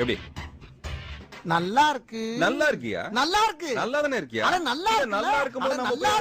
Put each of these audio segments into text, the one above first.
எப்படி? நல்லா இருக்கு. நல்லா இருக்கியா? நல்லா இருக்கு. நல்லா தானே இருக்கியா? அட நல்லா இருக்கு. நல்லா இருக்கும்போது நம்ம நல்லா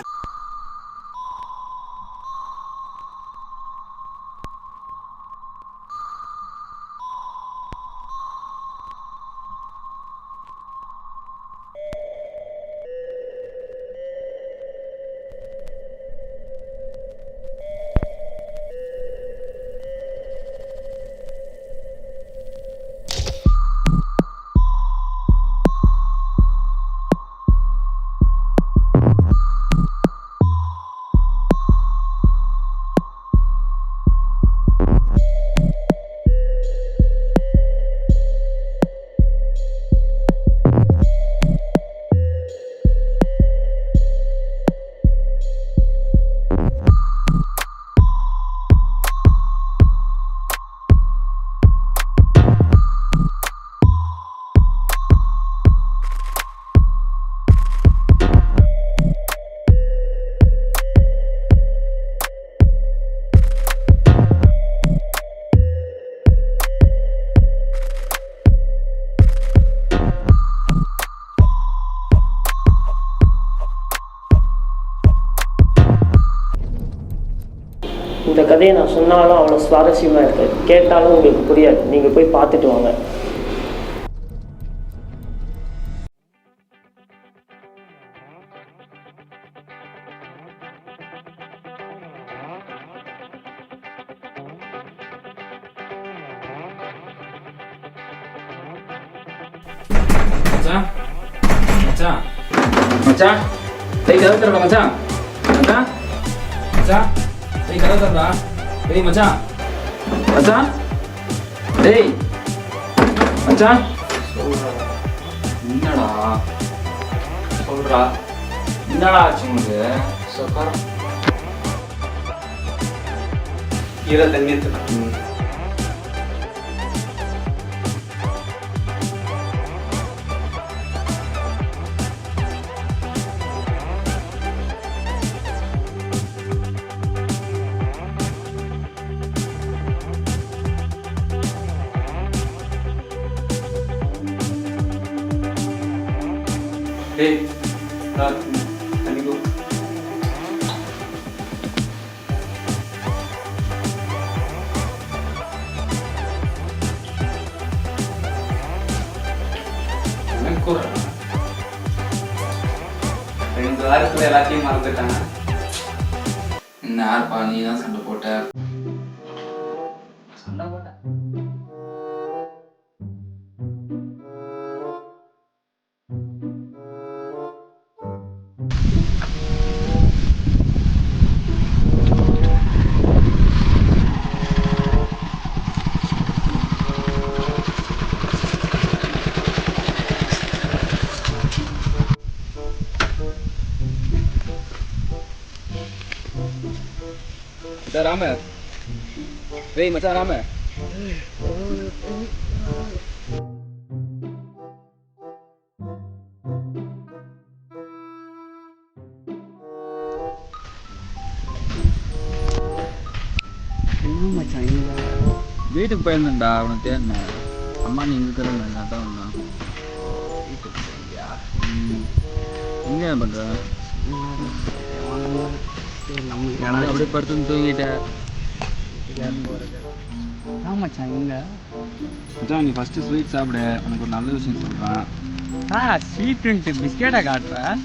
இந்த கதையை நான் சொன்னாலும் அவ்வளோ சுவாரஸ்யமாக இருக்குது, கேட்டாலும் உங்களுக்கு புரியாது. நீங்கள் போய் பார்த்துட்டு வாங்க. மச்சான் மச்சான் மச்சான் டேய் கதை தரடா மச்சான். மச்சான் மச்சான் டேய் கதை தரடா. டேய் மச்சான் மச்சான் டேய் மச்சான் என்னடா சொல்றா, என்னடா ஆச்சு உனக்கு? சொக்கா கீரை தண்ணி தண்ணி கோ. ரெண்டு வாரத்துல எல்லாத்தையும் மறந்துட்டாங்க. என்ன யார்ப்பா நீ தான் சண்டை போட்ட? சண்டை போட்ட ராம. டேய் மச்சான் ராம. வீட்டுக்கு போயிருந்தேன்டா, அவனுக்கு தேடினேன். அம்மா நீ இருக்கிற தான் வந்தான். வீட்டுக்கு போயிருந்தியா? எங்கே பண்ணுற? அப்படியே படுத்துன்னு தூங்கிட்டேன். மச்சான் எங்க மச்சான் நீ ஃபஸ்ட்டு ஸ்வீட் சாப்பிடு, உனக்கு ஒரு நல்ல விஷயம் சொல்கிறேன். ஸ்வீட்டு பிஸ்கெட்டை காட்டுறேன்.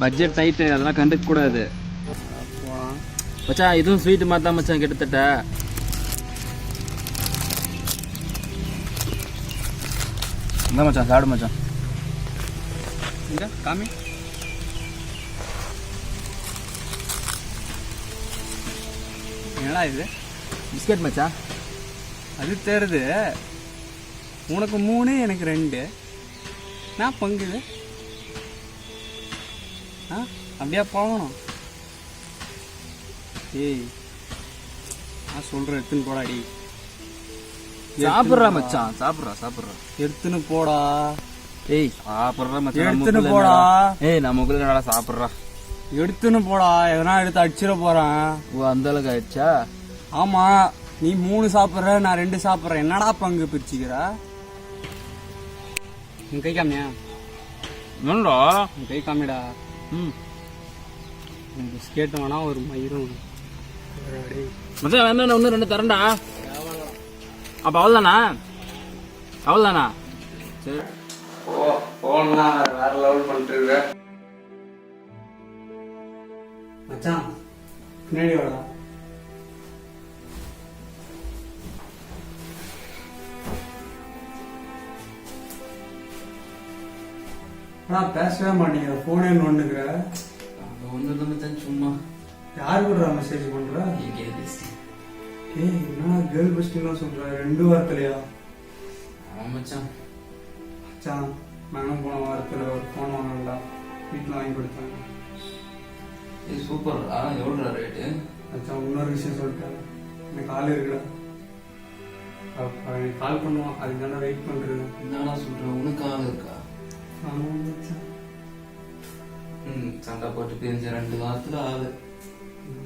பட்ஜெட் டைட்டு, அதெல்லாம் கண்டுக்க கூடாது மச்சான். இதுவும் ஸ்வீட்டு மாதிரி தான் மச்சான் கிட்டத்தட்ட. இந்த மச்சான் சாப்பிடு மச்சான். இங்க காமி. என்னடா இது? பிஸ்கட் மச்சான். அது தெரியுது, உனக்கு 3 எனக்கு 2. நான் பங்குது. அப்படியா போகணும்? ஏய் நான் சொல்கிறேன், எடுத்துன்னு போடாடி. சாப்பிட்றா மச்சான், சாப்பிட்றா எடுத்துன்னு போடா. ஏய் சாப்பிட்றா மச்சான், எடுத்துன்னு போடா. ஏய் நமக்குள்ள நல்லா சாப்பிட்றா. எடுத்துன்னு போடா, எதனா எடுத்து அடிச்சிட போறேன். ஓ அந்த அளவுக்கு ஆயிடுச்சா? ஆமா, நீ 3 சாப்பிட்ற, நான் 2 சாப்பிட்றேன். என்னடா பங்கு பிரிச்சுக்கிற? உன் கை காமியா என்னடா உன் கை காமிடா. ம் பிஸ்கெட் வேணா ஒரு மயிரும். மச்சான் வேணா ஒன்று ரெண்டு தரேன்டா. அப்போ அவ்வளோதானா? அவ்வளோதானா? சரி போனா வேற லெவல் பண்ணிட்டு மச்சான் பின்னாடி வாடா. பேசவே மாட்டேங்கிற, போனே நோண்டுக்கிற. ஒன்று இல்லை மச்சான், சும்மா யாரு கூட மெசேஜ் பண்ற? கேள்வி பேசி. ஏய் என்ன கேர்ள் பெஸ்ட்லாம் சொல்ற 2 வாரத்துலயா? ஆமாம் மச்சான். மச்சான் நானும் போன வாரத்துல ஒரு போன் வாங்கலடா, வீட்டில் வாங்கி கொடுத்தாங்க. இது சூப்பர்டா. எவ்வளோடா ரேட்டு? மச்சான் இன்னொரு விஷயம் சொல்லிட்டேன், எனக்கு ஆள் இருக்குடா. எனக்கு கால் பண்ணுவான், அதுக்கு தானே வெயிட் பண்றது. என்னடா சொல்கிறேன், உனக்கு ஆள் இருக்கா? ஆமாம் மச்சான். சண்டை போட்டு பிரிஞ்ச 2 வாரத்தில் ஆள்.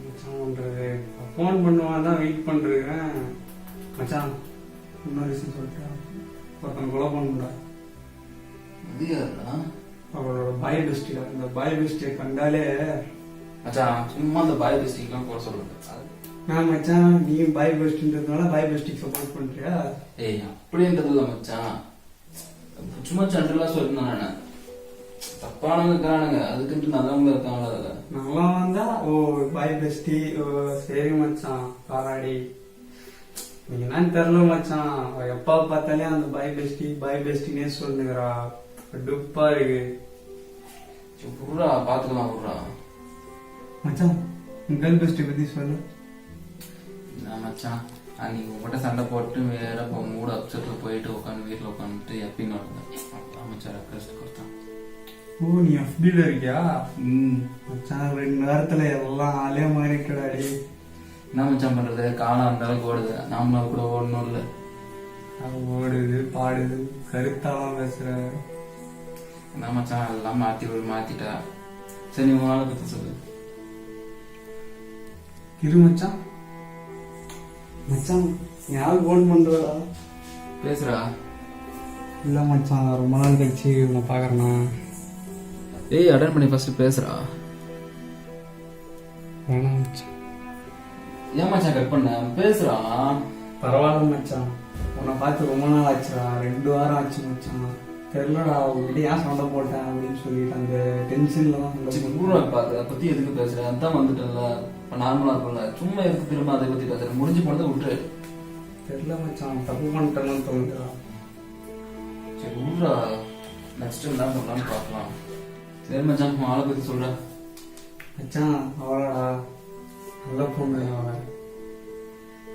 மச்சான் பண்றது ஃபோன் பண்ணுவான் தான் வெயிட் பண்றேன். மச்சான் இன்னொரு விஷயம் சொல்லிட்டேன், ஒருத்தன் கொலை பண்ணுடா. அது யாருடா? அவளோட பாய் பெஸ்டியா. இந்த பாய் பெஸ்டியை கண்டாலே மச்சான் சும்மா அந்த பாய் பெஸ்டிக்லாம் போட சொல்லுங்க. நான் மச்சான் நீ பாய் பெஸ்ட்ன்றதுனால பாய் பெஸ்டிக் சப்போர்ட் பண்றியா? ஏய் அப்படின்றது இல்லை மச்சான், சும்மா சண்டெல்லாம் சொல்லிருந்தேன் நான். தப்பானவங்க இருக்கிறானுங்க, அதுக்குன்ட்டு நல்லவங்க இருக்காங்களா அதில். நல்லா வந்தா ஓ பாய் பெஸ்டி, ஓ சரி மச்சான் பாராடி. நீ என்னன்னு தெரியல மச்சான், எப்பா பார்த்தாலே அந்த பாய் பெஸ்டினே சொல்லுங்கிறா. டுப்பா இருக்கு. விட்றா, பார்த்துக்கலாம் விட்றா. மச்சான் கேர்ள் பெஸ்டி பத்தி சொல்லு. நான் மச்சான் அன்னைக்கு உங்கள்கிட்ட சண்டை போட்டு வேற மூட அப்செட்டில் போயிட்டு உட்காந்து வீட்டில் உட்காந்துட்டு எப்பயும் நடந்தேன். மச்சான் ரெக்வஸ்ட் கொடுத்தான். ஓ நீ FB-ல இருக்கியா? மச்சான் 2 வாரத்துல எல்லாம் ஆளே மாறிட்டடாடி. என்ன மச்சான் பண்றது, காலம் அந்த அளவுக்கு ஓடுது, நாமளால் கூட ஓடணும் இல்லை. ஓடுது பாடுது கருத்தாலாம் பேசுற. என்ன மச்சான் எல்லாம் மாத்திட்டா. சரி நீ உங்களால பத்தி சொல்லு. இரு மச்சான். மச்சான் யாரு போன் பண்றடா? பேசுறா. இல்ல மச்சான் ரொம்ப நாள் கழிச்சு உன்னை பாக்குறேண்ணா. ஏய் அட்டன் பண்ணி ஃபர்ஸ்ட் பேசுறா. வேணாம் மச்சான். ஏன் மச்சான் கட் பண்ண, பேசுறா. பரவாயில்ல மச்சான், உன்னை பார்த்து ரொம்ப நாள் ஆச்சுடா, 2 வாரம் ஆச்சு மச்சான். தெரியலடா உங்ககிட்ட ஏன் சண்டை போட்டேன் அப்படின்னு சொல்லிட்டு அந்த டென்ஷன்ல தான் சண்டை போட்டேன். ஊரை பார்த்து அதை பத்தி எதுக்கு பேசுறேன், அதான் வந்துட்டல. இப்போ நார்மலா இருக்கும்ல, சும்மா எதுக்கு திரும்ப அதை பத்தி பேசுறேன், முடிஞ்சு போனதை விட்டுரு. தெரியல மச்சான், தப்பு பண்ணிட்டேன்னு தோணுதுடா. சரி ஊரா, நெக்ஸ்ட் என்ன பண்ணலான்னு பார்க்கலாம். சரி மச்சான் உன் ஆளை பத்தி சொல்ற. மச்சான் அவளாடா நல்ல பொண்ணு அவளை.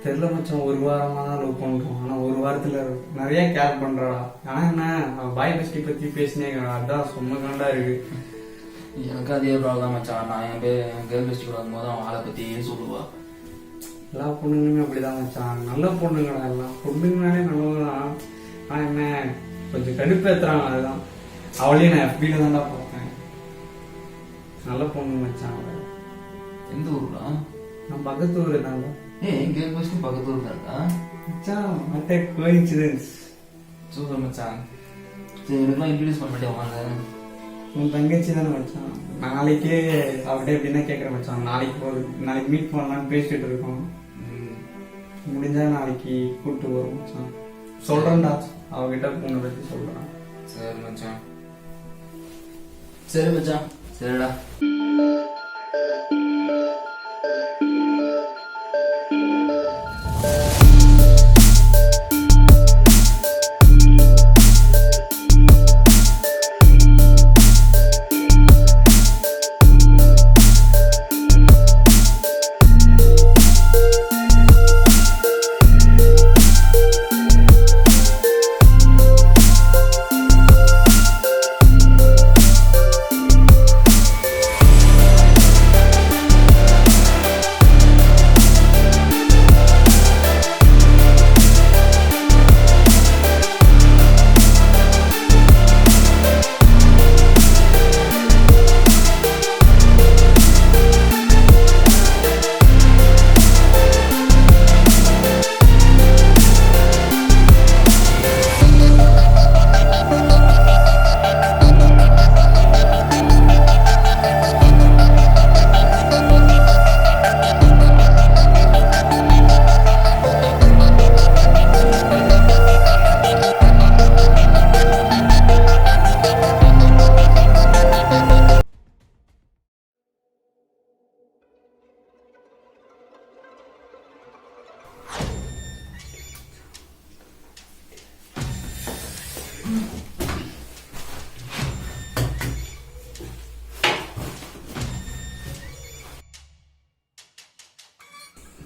தெரியல மச்சான், 1 வாரமா தான் லவ் பண்றோம். ஆனா 1 வாரத்துல நிறைய கேர் பண்றாடா. ஆனா என்ன அவன் பாய் பெஸ்டி பத்தி பேசினே, அதான் சொன்ன காண்டா இருக்கு. எனக்கு அதே ப்ராப்ளம் தான் மச்சான். நான் என் கேர்ள் பெஸ்ட் கூட வரும்போது அவன் ஆளை பத்தியே சொல்லுவா. எல்லா பொண்ணுங்களுமே அப்படிதான் மச்சான், நல்ல பொண்ணுங்கடா. எல்லாம் பொண்ணுங்கனாலே நல்லதுதான். ஆனா என்ன கொஞ்சம் கடுப்பேத்துறாங்க, அதுதான். அவளையும் நான் FB-ல தான்டா பார்த்தேன். நல்ல பொண்ணு மச்சான் அவளை. எந்த ஊருடா? நான் பக்கத்து ஊரு தான்டா. ஏய் கேர்ள் பெஸ்ட் பக்கத்து ஊர் தான்டா மச்சான். What a coincidence. சூப்பர் மச்சான். சரி எனக்குலாம் இன்ட்ரடியூஸ் பண்ண மாட்டேன் வாங்க. உன் தங்கச்சி தானே மச்சான். நாளைக்கே அவகிட்ட எப்படின்னா கேட்குறேன் மச்சான். நாளைக்கு மீட் பண்ணலான்னு பேசிட்டு இருக்கோம். முடிஞ்சா நாளைக்கு கூப்பிட்டு வரும் மச்சான். சொல்றேன்டா, அவகிட்ட பொண்ணை பத்தி சொல்றேன். சரி மச்சான். சரி மச்சான். சரிடா.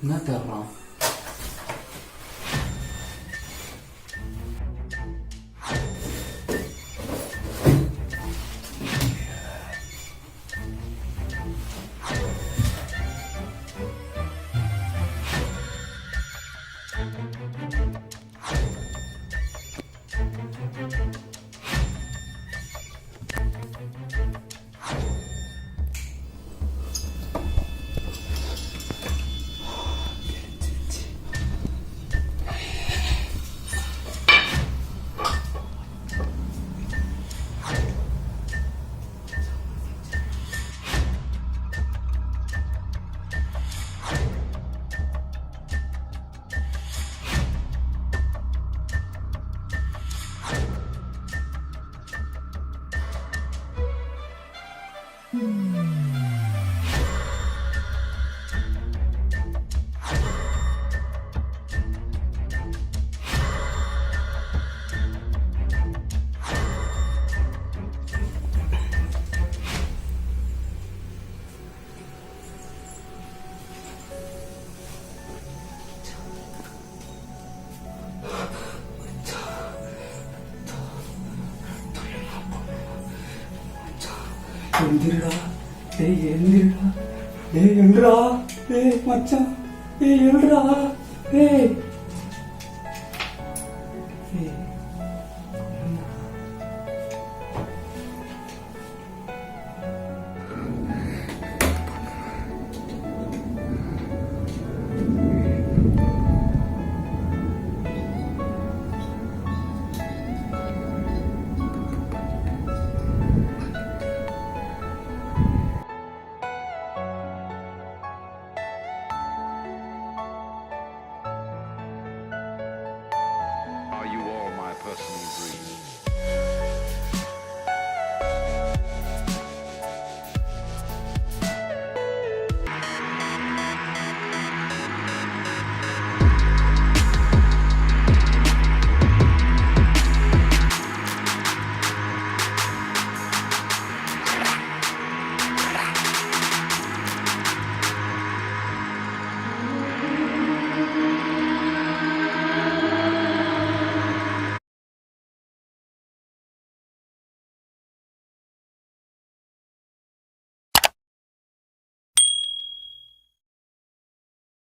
என்ன தர்றான்? எந்திரடா, டேய் எந்திரடா, டேய் எழுறா, டேய் மச்சான், டேய் எழுறா, டேய்